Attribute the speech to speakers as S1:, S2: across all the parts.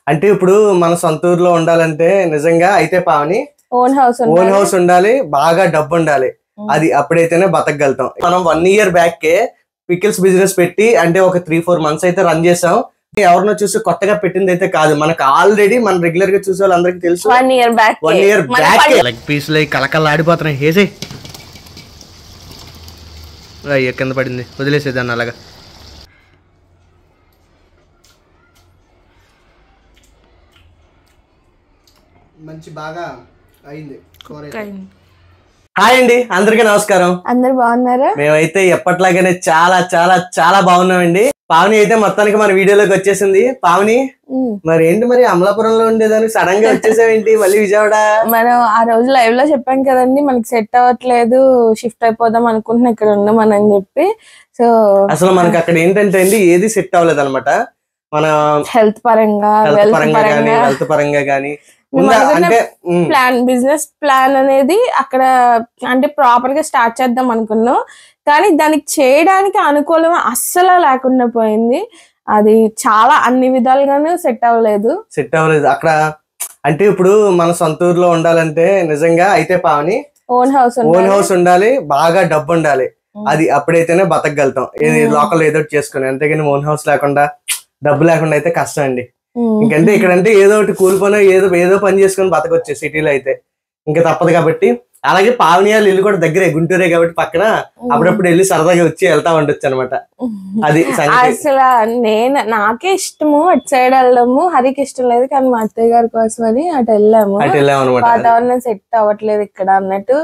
S1: అంటే ఇప్పుడు మన సొంత ఊర్లో ఉండాలంటే నిజంగా అయితే పావని
S2: ఓన్ హౌస్
S1: ఉండాలి, బాగా డబ్బు ఉండాలి. అది అప్పుడైతేనే బతకగలుగుతాం. మనం 1 year బ్యాక్ పికిల్స్ బిజినెస్ పెట్టి అంటే ఒక 3-4 months అయితే రన్ చేసాం. ఎవరినో చూసి కొత్తగా పెట్టింది అయితే కాదు, మనకు ఆల్రెడీ మన రెగ్యులర్ గా చూసే వాళ్ళందరికీ తెలుసు.
S2: 1 year బ్యాక్
S1: లెగ్ పీసులు కలకల్లా ఆడిపోతున్నాయి. వేసే అయ్యో కింద పడింది, వదిలేసేదాన్ని అలాగా. మంచి బాగా అయింది. హాయ్ అండి, అందరికీ నమస్కారం.
S2: అందరు బాగున్నారా?
S1: మేమైతే ఎప్పట్లాగానే చాలా చాలా చాలా బాగున్నామండి. పావని అయితే మొత్తానికి మన వీడియోలోకి వచ్చేసింది. పావని మరి ఏంటి, మరి అమలాపురంలో ఉండేదాన్ని సడన్ గా వచ్చేసావేంటి మళ్ళీ విజయవాడ?
S2: మనం ఆ రోజు లైవ్ లో చెప్పాం కదండి, మనకి సెట్ అవ్వట్లేదు, షిఫ్ట్ అయిపోదాం అనుకుంటున్నా ఇక్కడ ఉన్నామని అని చెప్పి. సో
S1: అసలు మనకి అక్కడ ఏంటంటే అండి ఏది సెట్ అవ్వలేదు అనమాట. మన
S2: హెల్త్ పరంగా
S1: గానీ
S2: ప్లాన్, బిజినెస్ ప్లాన్ అనేది అక్కడ అంటే ప్రాపర్ గా స్టార్ట్ చేద్దాం అనుకున్నాం, కానీ దానికి చేయడానికి అనుకూలం అస్సలు లేకుండా పోయింది. అది చాలా అన్ని విధాలుగాను సెట్ అవ్వలేదు
S1: అక్కడ. అంటే ఇప్పుడు మన సొంత ఊర్లో ఉండాలంటే నిజంగా అయితే పావని
S2: ఓన్ హౌస్
S1: ఉండాలి, బాగా డబ్బు ఉండాలి. అది అప్పుడైతేనే బతకగలుగుతాం. లోకల్ ఏదో చేసుకుని, అంతేగాని ఓన్ హౌస్ లేకుండా డబ్బు లేకుండా అయితే కష్టం అండి. ఇంకంటే ఇక్కడంటే ఏదో ఒకటి కూలిపోయినా ఏదో పని చేసుకుని బతకొచ్చే. సిటీలో అయితే ఇంకా తప్పదు కాబట్టి. అలాగే పావనియాలు ఇల్లు కూడా దగ్గరే, గుంటూరే కాబట్టి పక్కన అప్పుడప్పుడు వెళ్ళి సరదాగా వచ్చి వెళ్తా ఉండొచ్చు అనమాట. అది
S2: అసలు నాకే ఇష్టము అటు సైడ్ వెళ్ళడము. హరికి ఇష్టం లేదు, కానీ మా అత్తయ్య గారి కోసం అని అటు వెళ్ళాము. వాతావరణం సెట్ అవ్వట్లేదు ఇక్కడ అన్నట్టు.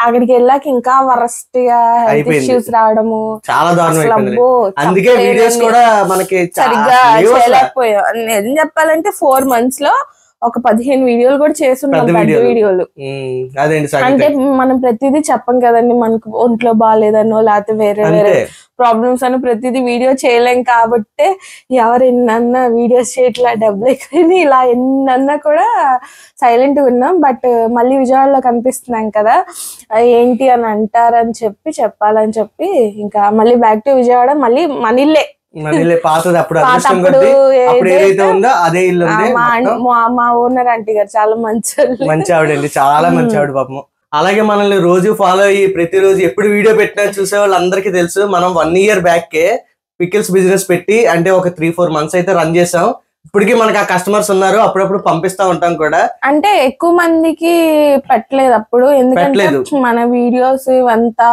S2: అక్కడికి వెళ్ళాక ఇంకా వరస్ట్ గా హెల్త్ ఇష్యూస్ రావడము
S1: చాలా దారుణం. అందుకే వీడియోస్ కూడా మనకి
S2: సరిగ్గా చేయలేకపోయాం. ఏం చెప్పాలంటే 4 months లో ఒక 15 వీడియోలు కూడా చేస్తున్నాం, పెద్ద వీడియోలు. అంటే మనం ప్రతిదీ చెప్పం కదండి, మనకు ఒంట్లో బాగాలేదనో లేకపోతే వేరే వేరే ప్రాబ్లమ్స్ అని ప్రతిదీ వీడియో చేయలేం. కాబట్టి ఎవరు ఎన్నన్నా వీడియోస్ చేయట్లా, డబ్బులు ఎక్కువ ఇలా ఎన్నన్నా కూడా సైలెంట్ గా ఉన్నాం. బట్ మళ్ళీ విజయవాడలో కనిపిస్తున్నాం కదా, ఏంటి అని అంటారని చెప్పాలని చెప్పి ఇంకా మళ్ళీ బ్యాక్ టు విజయవాడ. మళ్ళీ మనీలే
S1: పాతది, అప్పుడు ఏదైతే ఉందో అదే ఇల్లు.
S2: మా ఓనర్ ఆంటీ గారు చాలా మంచి
S1: ఆవిడండి, చాలా మంచి ఆవిడ పాపం. అలాగే మనల్ని రోజు ఫాలో అయ్యి ప్రతిరోజు ఎప్పుడు వీడియో పెట్టినా చూసే వాళ్ళందరికీ తెలుసు. మనం 1 year బ్యాక్ పికిల్స్ బిజినెస్ పెట్టి అంటే ఒక 3-4 months అయితే రన్ చేసాం. ఇప్పటికీ మనకి ఆ కస్టమర్స్ ఉన్నారు, అప్పుడప్పుడు పంపిస్తా ఉంటాం కూడా.
S2: అంటే ఎక్కువ మందికి పెట్టలేదు అప్పుడు, ఎందుకంటే మన వీడియోస్ అంతా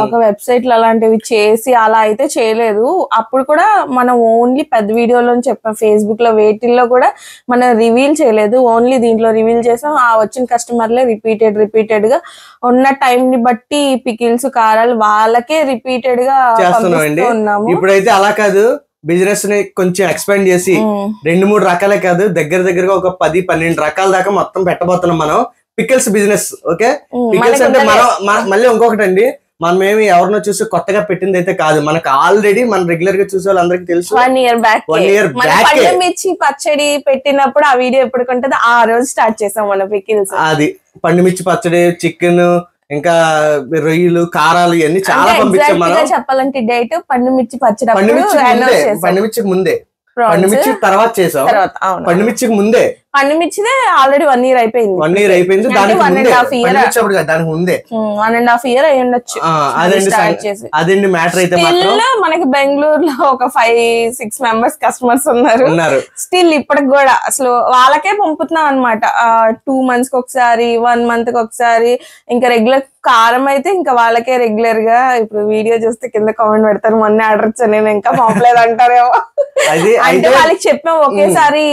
S2: ఒక వెబ్సైట్ లో అలాంటివి చేసి అలా అయితే చేయలేదు. అప్పుడు కూడా మనం ఓన్లీ పెద్ద వీడియోలో చెప్పాం, ఫేస్బుక్ లో వేటిల్లో కూడా మనం రివీల్ చేయలేదు, ఓన్లీ దీంట్లో రివీల్ చేసాం. ఆ వచ్చిన కస్టమర్లే రిపీటెడ్ గా ఉన్న టైం ని బట్టి పికిల్స్ కారాలు వాళ్ళకే రిపీటెడ్ గా
S1: చేస్తున్నాం. ఇప్పుడైతే అలా కాదు, బిజినెస్ ని కొంచెం ఎక్స్పాండ్ చేసి 2-3 రకాలే కాదు, దగ్గరగా ఒక 10-12 రకాల దాకా మొత్తం పెట్టబోతున్నాం మనం పికిల్స్ బిజినెస్. ఓకే, పికిల్స్ అంటే మనం మళ్ళీ ఇంకొకటి అండి, మనమేమి ఎవరినో చూసి కొత్తగా పెట్టింది అయితే కాదు, మనకు ఆల్రెడీ మన రెగ్యులర్ గా చూసే వాళ్ళందరికీ తెలుసు.
S2: 1 year బ్యాక్ మిర్చి పచ్చడి పెట్టినప్పుడు ఆ వీడియో ఎప్పుడుకుంటుంది, ఆ రోజు స్టార్ట్ చేసాం మన పికిల్స్.
S1: అది పండుమిర్చి పచ్చడి, చికెన్, ఇంకా రొయ్యలు, కారాలు ఇవన్నీ చాలా పంపించాం మనం.
S2: చెప్పాలంటే డేట్ పండుమిర్చి పచ్చడి,
S1: పండుమిర్చికి ముందే, పండుమిర్చి తర్వాత చేసాం. పండుమిర్చికి ముందే,
S2: పండుమిర్చిదే ఆల్రెడీ 1 year అయిపోయింది.
S1: 1 year అయిపోయింది. దానికి
S2: 1.5 year
S1: ముందే
S2: 1.5 year అయి ఉండొచ్చు.
S1: అదండి మ్యాటర్. అయితే
S2: మనకి బెంగళూరులో ఒక 5-6 members కస్టమర్స్ ఉన్నారు. స్టిల్ ఇప్పటికి కూడా అసలు వాళ్ళకే పంపుతున్నాం అనమాట. 2 months కి ఒకసారి, 1 month కి ఒకసారి. ఇంకా రెగ్యులర్ కారం అయితే ఇంకా వాళ్ళకే రెగ్యులర్ గా. ఇప్పుడు వీడియో చూస్తే కింద కామెంట్ పెడతారు, మొన్న ఆర్డర్ ఇచ్చాను నేను ఇంకా పంపలేదు అంటారేమో. అంటే వాళ్ళకి చెప్పాం ఒకేసారి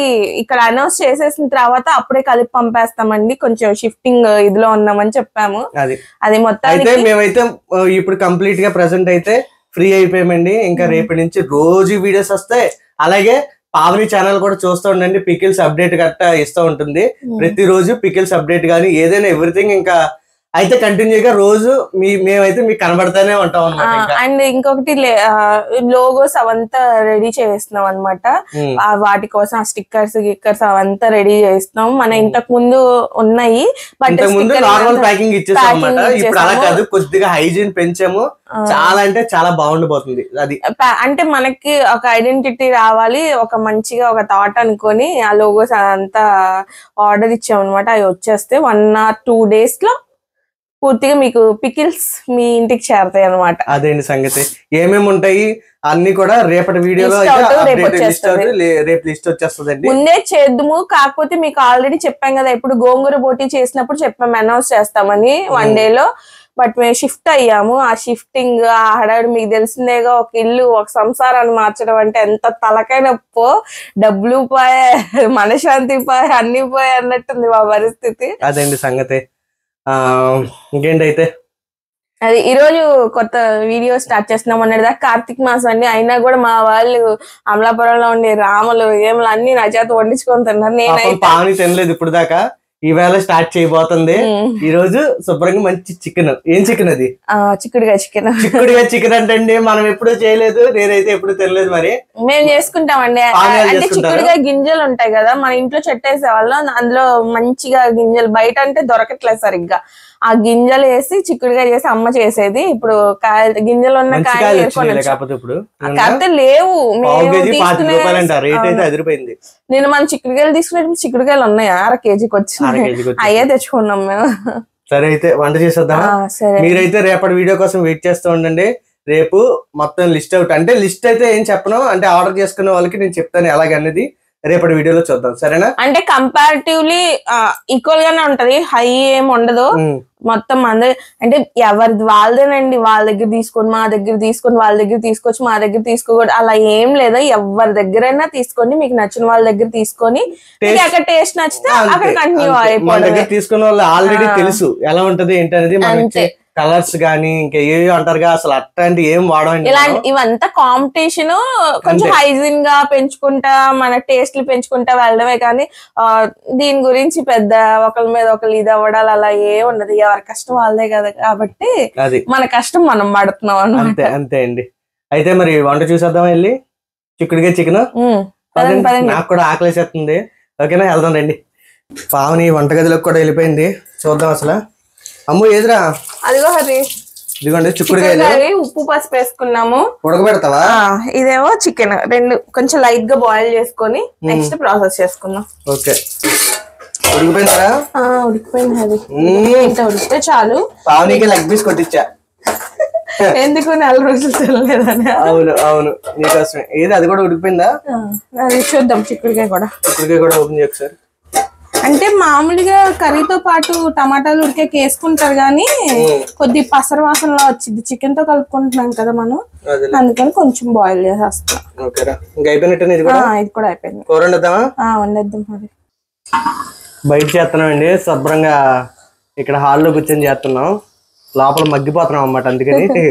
S2: ఇక్కడ అనౌన్స్ చేసేసిన తర్వాత అప్పుడే కలిపి పంపేస్తామండి, కొంచెం షిఫ్టింగ్ ఇదిలో ఉన్నామని చెప్పాము. అది మొత్తం
S1: మేమైతే ఇప్పుడు కంప్లీట్ గా ప్రెసెంట్ అయితే ఫ్రీ అయిపోయామండి. ఇంకా రేపటి నుంచి రోజు వీడియోస్ వస్తాయి. అలాగే పావని ఛానల్ కూడా చూస్తూ ఉండండి, పికిల్స్ అప్డేట్ గట్టా ఇస్తూ ఉంటుంది ప్రతిరోజు. పికిల్స్ అప్డేట్ గానీ ఏదైనా ఎవ్రీథింగ్ ఇంకా అయితే కంటిన్యూగా రోజు మేమైతే మీకు కనబడతానే ఉంటాం అనమాట.
S2: అండ్ ఇంకొకటి లోగోస్ అవంతా రెడీ చేస్తున్నాం అనమాట. వాటి కోసం ఆ గిక్కర్స్ అవంతా రెడీ చేస్తున్నాం. మన ఇంతకు ముందు ఉన్నాయి, బట్
S1: నార్మల్ ప్యాకింగ్ ఇచ్చేస్తాం అనమాట. ఇప్పుడు అలా కాదు, కొద్దిగా హైజీన్ పెంచాము, చాలా అంటే చాలా బాగుండిపోతుంది. అది
S2: అంటే మనకి ఒక ఐడెంటిటీ రావాలి, ఒక మంచిగా ఒక థాట్ అనుకొని ఆ లోగోస్ అదంతా ఆర్డర్ ఇచ్చాం అనమాట. అవి వచ్చేస్తే 1 or 2 days లో పూర్తిగా మీకు పికిల్స్ మీ ఇంటికి చేరతాయి అనమాట.
S1: అదేంటి సంగతి. ఏమేమి ఉంటాయి అన్ని కూడా రేపటి వీడియోలో రేపు లిస్ట్ వచ్చేస్తుందండి.
S2: ముందే చేద్దాము, కాకపోతే మీకు ఆల్రెడీ చెప్పాం కదా, ఇప్పుడు గోంగూర బోటీ చేసినప్పుడు చెప్పాము అనౌన్స్ చేస్తామని 1 day లో. బట్ మేము షిఫ్ట్ అయ్యాము. ఆ షిఫ్టింగ్ ఆ హడావిడి మీకు తెలిసిందేగా. ఒక ఇల్లు ఒక సంసారాన్ని మార్చడం అంటే ఎంత తలకాయ నొప్పో, డబ్బులు పోయే, మనశ్శాంతి పోయే, అన్ని పోయే అన్నట్టుంది మా పరిస్థితి.
S1: అదేంటి సంగతి. ఇంకేంటైతే
S2: అది ఈ రోజు కొత్త వీడియో స్టార్ట్ చేస్తున్నాం. అన్నదాకా కార్తీక మాసం అండి, అయినా కూడా మా వాళ్ళు అమలాపురంలో ఉండే రాములు ఏములు అన్ని నా చేత వండించుకొని తిన్నారు. నేనైతే
S1: పావని తినలేదు ఇప్పుడు దాకా. ఈవేళ స్టార్ట్ చేయబోతుంది. ఈ రోజు శుభ్రంగా మంచి చికెన్. ఏం చికెన్ అది?
S2: చిక్కుడుగా చికెన్
S1: అంటే మనం ఎప్పుడు చేయలేదు, నేనైతే ఎప్పుడు తినలేదు. మరి
S2: మేము చేసుకుంటామండి. అంటే చిక్కుడుగా గింజలు ఉంటాయి కదా, మన ఇంట్లో చెట్టేసే వాళ్ళు, అందులో మంచిగా గింజలు బయట అంటే దొరకట్లేదు సరిగ్గా. ఆ గింజలు వేసి చిక్కుడుగా చేసి అమ్మ చేసేది. ఇప్పుడు గింజలు ఉన్న కాయలు కాకపోతే లేవు. నేను మన చిక్కుడుకాయలు తీసుకునేటప్పుడు చిక్కుడుకాయలు ఉన్నాయి, 1/2 kg వచ్చి అయ్యే తెచ్చుకున్నాం మేము.
S1: సరే అయితే వంట చేసేద్దాం. మీరైతే రేపటి వీడియో కోసం వెయిట్ చేస్తూ ఉండండి. రేపు మొత్తం లిస్ట్ అవుట్, అంటే లిస్ట్ అయితే ఏం చెప్పను, అంటే ఆర్డర్ చేసుకునే వాళ్ళకి నేను చెప్తాను ఎలాగనేది రేపటి వీడియోలో చూద్దాం. సరేనా?
S2: అంటే కంపారిటివ్లీ ఈక్వల్ గానే ఉంటది, హై ఏం ఉండదు. మొత్తం అందరు అంటే ఎవరిది వాళ్ళదేనండి. వాళ్ళ దగ్గర తీసుకొని మా దగ్గర తీసుకొని, వాళ్ళ దగ్గర తీసుకొచ్చి మా దగ్గర తీసుకోకూడదు అలా ఏం లేదా. ఎవరి దగ్గరైనా తీసుకొని, మీకు నచ్చిన వాళ్ళ దగ్గర తీసుకొని, అక్కడ టేస్ట్ నచ్చితే అక్కడ కంటిన్యూ అయిపోయింది.
S1: తీసుకున్న వాళ్ళు ఆల్రెడీ తెలుసు ఎలా ఉంటది ఏంటనేది. అంతే. కలర్స్ గానీ ఇంకా ఏవి అంటారుగా, అసలు అట్లాంటి ఏం వాడండి.
S2: ఇవంతా కాంపిటీషన్, కొంచెం హైజీన్ గా పెంచుకుంటా, మన టేస్ట్లు పెంచుకుంటా వెళ్ళడమే. కానీ దీని గురించి పెద్ద ఒకరి మీద ఒకరు ఇది అవ్వడాలు అలా ఏ ఉండదు. ఎవరి కష్టం వాళ్ళదే కదా, కాబట్టి మన కష్టం మనం పడుతున్నాం అన్నమాట.
S1: అంతే అండి. అయితే మరి వంట చూసేద్దాం వెళ్ళి. చిక్కుడుగా చికెన్ నాకు కూడా ఆకలేసేస్తుంది. ఓకేనా, వెళ్దాం రండి. పావని వంటగదిలోకి కూడా వెళ్ళిపోయింది. చూద్దాం అసలు. అమ్ము ఏదిరా?
S2: అదిగో హరి,
S1: ఇదిగోండి చిక్కుడుకాయలు,
S2: ఉప్పు పసుపు వేసుకున్నాము.
S1: ఉడకబెడతావా?
S2: ఇదేమో చికెన్, రెండు కొంచెం లైట్ గా బాయిల్ చేసుకొని నెక్స్ట్ ప్రాసెస్ చేసుకుందాం.
S1: ఓకే, ఉడికిపోయిందా?
S2: ఉడికిపోయింది హరి. ఉడికితే చాలు.
S1: పావనికి లెగ్ పీస్ కొట్టించా.
S2: ఎందుకు 4 రోజులు తినలేదని.
S1: అవును అవును, నీకోసమే. ఏది అది కూడా ఉడికిపోయిందా?
S2: అది చూద్దాం. చిక్కుడుకాయ కూడా
S1: ఓపెన్ చేయ ఒకసారి.
S2: అంటే మామూలుగా కర్రీతో పాటు టమాటాలు ఉడికే వేసుకుంటారు కానీ కొద్ది పసర వాసనలో వచ్చింది. చికెన్ తో కలుపుకుంటున్నాం కదా మనం, అందుకని కొంచెం బాయిల్ చేసేస్తాం. ఇది కూడా అయిపోయింది. వండేద్దాం. మరి
S1: బయట చేస్తున్నామండి శుభ్రంగా. ఇక్కడ హాల్లో కూర్చొని చేస్తున్నాం, లోపల మగ్గిపోతున్నాం అన్నమాట. అందుకని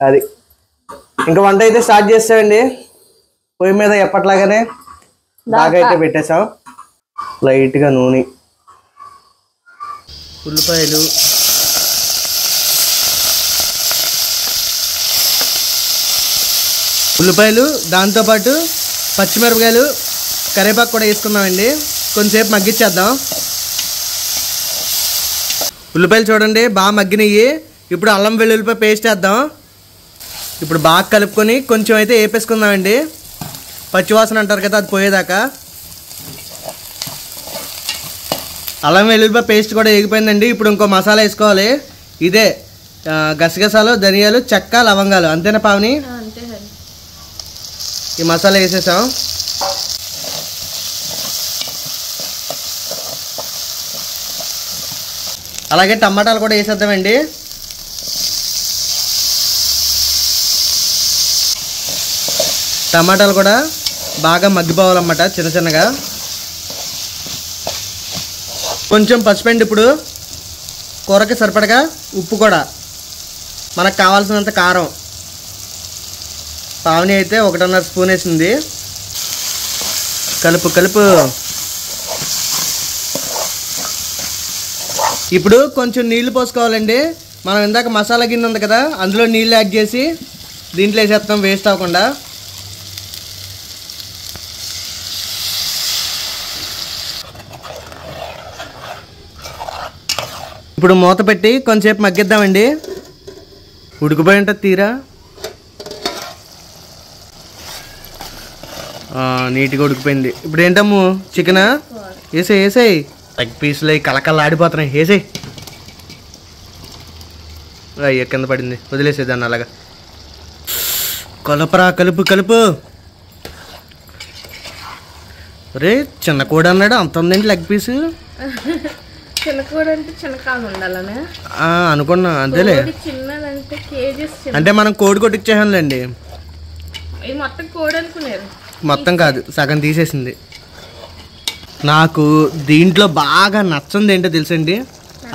S1: అది ఇంకా వంట అయితే స్టార్ట్ చేస్తామండి. పొయ్యి మీద ఎప్పట్లాగానే బాగా అయితే పెట్టేసాం. లైట్ గా నూనె, ఉల్లిపాయలు, దాంతోపాటు పచ్చిమిరపకాయలు, కరివేపాకు కూడా వేసుకున్నామండి. కొంచెంసేపు మగ్గించేద్దాం. ఉల్లిపాయలు చూడండి బాగా మగ్గినవి. ఇప్పుడు అల్లం వెల్లుల్లిపాయ పేస్ట్ వేద్దాం. ఇప్పుడు బాగా కలుపుకొని కొంచెం అయితే వేపేసుకుందామండి. పచ్చివాసన అంటారు కదా, అది పోయేదాకా. అల్లం వెల్లుల్లిపాయ పేస్ట్ కూడా వేగిపోయిందండి. ఇప్పుడు ఇంకో మసాలా వేసుకోవాలి. ఇదే గసగసాలు, ధనియాలు, చెక్క, లవంగాలు. అంతేనా పావని? ఈ మసాలా వేసేసాం. అలాగే టమాటాలు కూడా వేసేద్దామండి. టమాటాలు కూడా బాగా మగ్గిపోవాలన్నమాట చిన్న చిన్నగా. కొంచెం పసుపండి. ఇప్పుడు కూరకి సరిపడగా ఉప్పు కూడా, మనకు కావాల్సినంత కారం. పావని అయితే 1.5 స్పూన్ వేసింది. కలుపు ఇప్పుడు కొంచెం నీళ్లు పోసుకోవాలండి. మనం ఇందాక మసాలా గిన్నె ఉంది కదా, అందులో నీళ్ళు యాడ్ చేసి దీంట్లో వేసేస్తాం వేస్ట్ అవ్వకుండా. ఇప్పుడు మూత పెట్టి కొంచెంసేపు మగ్గిద్దామండి. ఉడికిపోయి ఉంటుంది తీరా. నీట్గా ఉడికిపోయింది. ఇప్పుడు ఏంటమ్ము చికెనా? వేసేయి లెగ్ పీసులు అవి కలకల్లా ఆడిపోతున్నాయి. వేసేయి. అయ్యో కింద పడింది, వదిలేసేదాన్ని అలాగా. కలుపురా, కలుపు. రే చిన్న కోడి అన్నాడు, అంత ఉందండి లెగ్ పీసు.
S2: చిన్న కోడి అంటే చిన్న కాలు ఉండాలనే
S1: అనుకున్నా. అంతేలే,
S2: చిన్నదంటే కేజీస్.
S1: అంటే మనం కోడి కొట్టించేసాంలేండి.
S2: మొత్తం కోడి అనుకున్నారు.
S1: మొత్తం కాదు, సగం తీసేసింది. నాకు దీంట్లో బాగా నచ్చంది ఏంటో తెలుసండి,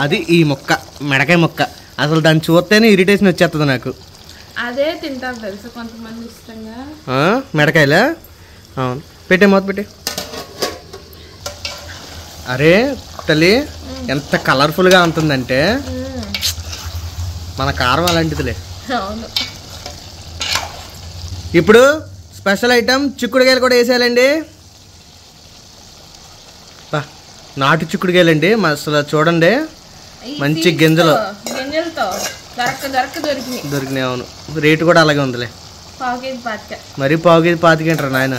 S1: అది ఈ మొక్క, మెడకాయ మొక్క. అసలు దాన్ని చూస్తేనే ఇరిటేషన్ వచ్చేస్తుంది నాకు.
S2: అదే తింటారు తెలుసు కొంతమంది ఇష్టంగా.
S1: మెడకాయలా? అవును, పెట్టే మూత పెట్టే. అరే తల్లి, ఎంత కలర్ఫుల్గా ఉంటుందంటే మన కారం అలాంటిదిలే.
S2: అవును.
S1: ఇప్పుడు స్పెషల్ ఐటమ్ చిక్కుడుకాయలు కూడా వేసేయాలండి. నాటు చిక్కుడుకాయలండి, అసలు చూడండి మంచి
S2: గింజలతో
S1: దొరికినాయి. అవును, రేటు కూడా అలాగే ఉందిలే. మరి పావు కేజీ 25 అంటారు నాయన.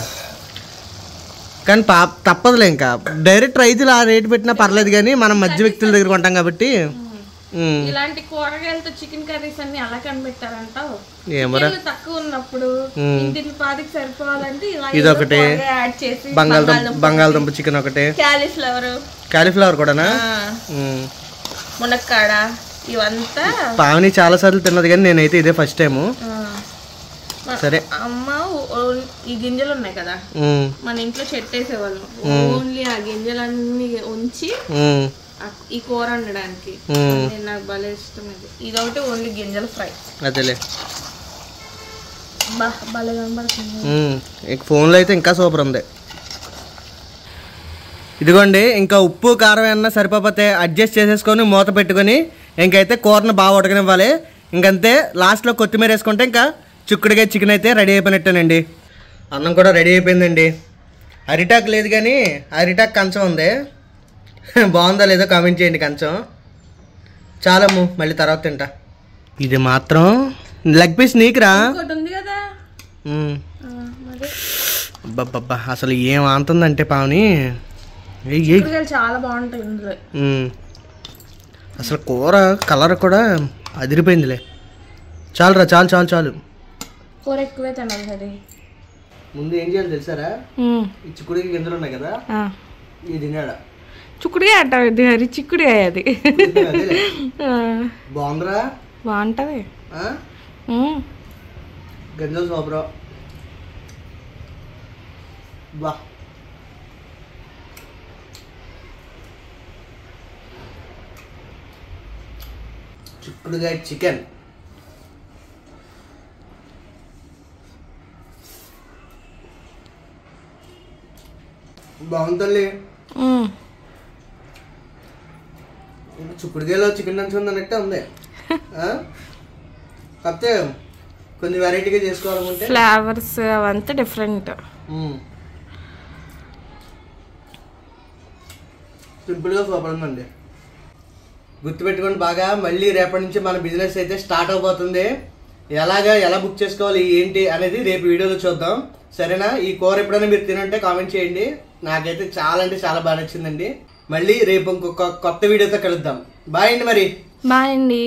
S1: కానీ తప్పదులే, ఇంకా డైరెక్ట్ రైతులు ఆ రేటు పెట్టినా పర్లేదు, కానీ మనం మధ్య వ్యక్తుల దగ్గర కొంటాం కాబట్టి.
S2: ఇలాంటి కూరగాయలతో చికెన్ కర్రీస్ అన్ని అలా కనిపెట్టారంటావు.
S1: ఏమరా
S2: తక్కువ ఉన్నప్పుడు ఇంటికి 10కి సరిపోవాలంటే
S1: ఇదొకటి, బంగాళదుంప చికెన్ ఒకటి, కాలీఫ్లవర్ కూడానా,
S2: మునక్కాడ, ఇవంతా
S1: పావని చాలా సార్లు తిన్నది, కానీ నేనైతే ఇదే ఫస్ట్ టైము. సరే
S2: అమ్మ, ఈ గింజలు ఉన్నాయి కదా మన ఇంట్లో చెట్టు వేసేవాళ్ళం. ఓన్లీ ఆ గింజలన్నీ ఉంచి ఈ కూర వండడానికి. నాకు భలే ఇష్టం ఇది. ఇదొకటి ఓన్లీ గింజల ఫ్రై.
S1: అదేలే,
S2: భలే కనబడుతుంది.
S1: ఫోన్లో అయితే ఇంకా సూపర్ ఉంది. ఇదిగోండి, ఇంకా ఉప్పు కారం ఏమన్నా సరిపోతే అడ్జస్ట్ చేసేసుకొని మూత పెట్టుకొని ఇంకైతే కూరను బాగా ఉడకనివ్వాలి. ఇంకంతే, లాస్ట్లో కొత్తిమీర వేసుకుంటే ఇంకా చిక్కుడుకాయ చికెన్ అయితే రెడీ అయిపోయినట్టేనండి. అన్నం కూడా రెడీ అయిపోయిందండి. అరిటాక్ లేదు కానీ అరిటాక్ కంచం ఉంది. బాగుందా లేదో కామెంట్ చేయండి. కంచం చాలమ్ము, మళ్ళీ తర్వాత తింటా. ఇది మాత్రం లెగ్ పీస్ నీకురా. అబ్బబ్బబ్బా, అసలు ఏం ఆంతుందంటే పావని,
S2: చాలా బాగుంటాయి.
S1: అసలు కూర కలర్ కూడా అదిరిపోయిందిలే. చాలురా, చాలు. కూర ఎక్కువే తినాలి. ముందు ఏం చేయాలి తెలుసారా, ఈ చిక్కుడుకి గింజలు ఉన్నాయి కదా, ఇది తినాడా.
S2: చిక్కుడుకాయ అంటావు, హరి చిక్కుడుకాయ అది.
S1: బాగుందిరా,
S2: బాగుంటది.
S1: గింజలు సూపర్. బా, చిక్కుడుకాయ చికెన్ బాగుంటుంది. చిక్కుడుకాయలో చికెన్ నంచుకుందన్నట్టే ఉంది. కాకపోతే కొంచెం వెరైటీగా చేసుకోవాలనుకుంటే
S2: ఫ్లేవర్స్ అవంతా డిఫరెంట్.
S1: సింపుల్గా సూపర్ ఉందండి. గుర్తుపెట్టుకోండి బాగా, మళ్ళీ రేపటి నుంచి మన బిజినెస్ అయితే స్టార్ట్ అవబోతుంది. ఎలా బుక్ చేసుకోవాలి ఏంటి అనేది రేపు వీడియోలో చూద్దాం, సరేనా? ఈ కూర ఎప్పుడైనా మీరు తినంటే కామెంట్ చేయండి. నాకైతే చాలా అంటే చాలా బాగా నచ్చిందండి. మళ్ళీ రేపు ఇంకొక కొత్త వీడియోతో కలుద్దాం. బాయ్ అండి. మరి
S2: బాయ్ అండి.